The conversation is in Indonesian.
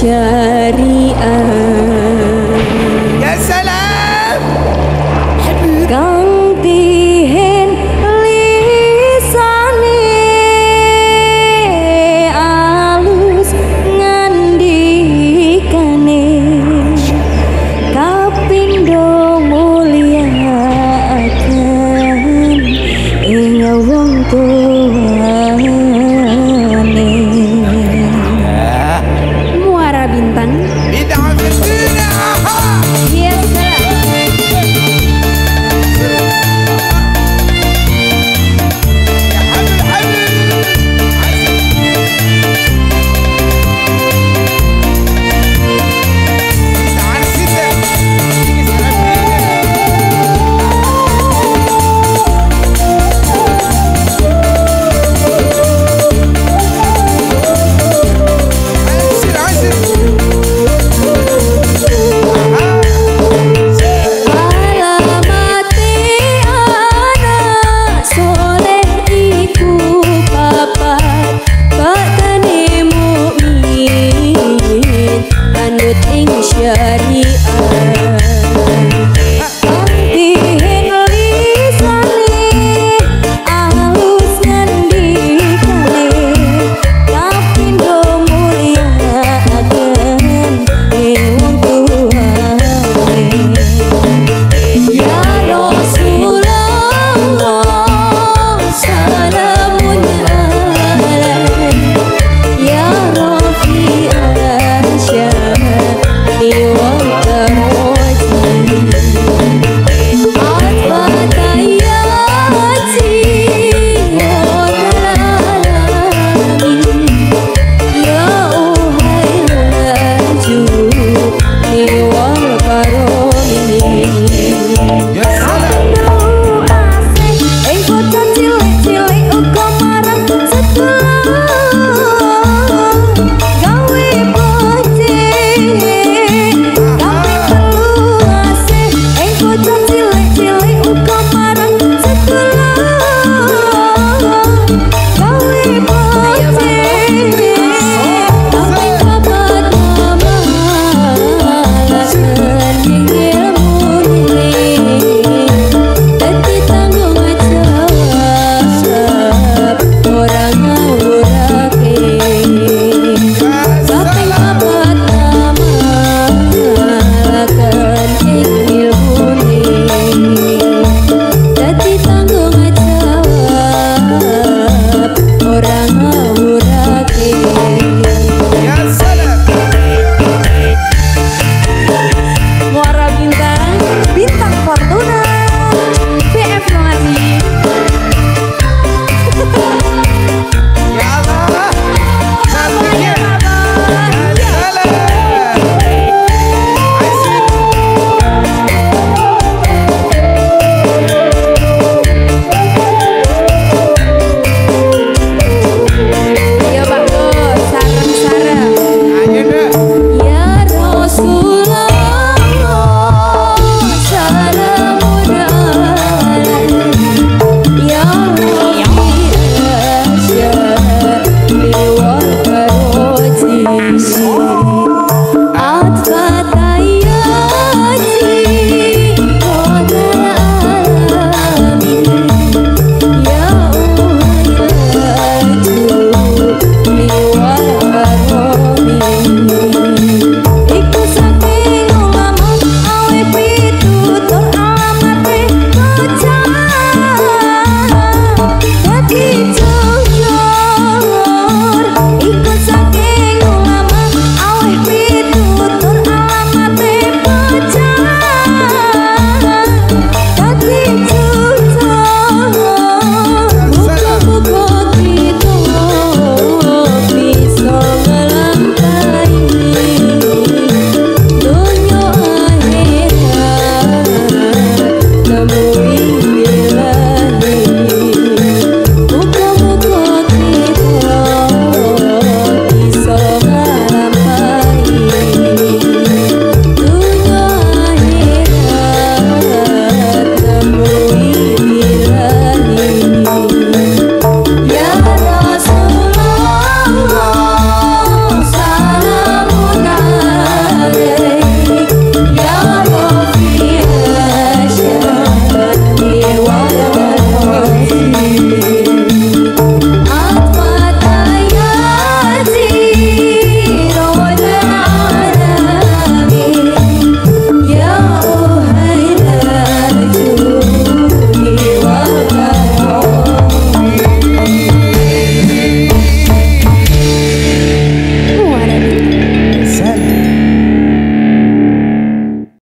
syariah. Ya salam. Kang tihen lisane alus ngandikane kapindo mulyakaken ing wong tuane. Muara Bintang. Bid'ah fiddina. Biasa. Ya habib habib. Bid'ah sitte. Ini salam عسل عسل. Alamate anak soleh iku papat bakane mukmin anut ing syariah. Dihen lisane alus ngandikane kapindo mulyakaken ing wong tuane. Ya Rasulullah salamun alaik ya Rafi'al syahri wal karoji Al-Fatayati ya Rabbil ya Uhail judi wal karomi. Ya salam. Ing bocah cilik-cilik uga marang sedulur gawe bocah gawe telu asih. Ing bocah cilik-cilik uga marang sedulur gawe bocah tapi kabat mamalaken ing ilmune dadi tanggung jawab orang ngawurake. Sampai kabat mamalaken ing ilmune dadi tanggung jawab orang ngawurake. Ya salam. Muara Bintang, Bintang Fortuna, BF Nomadi. Ya Allah. Cantiknya. Ya salam. Asik. Ya bagus, sarang-sarang. Ayo dah. Ya Rasulullah, salamun alaik ya Rafi'al syahri wal karoji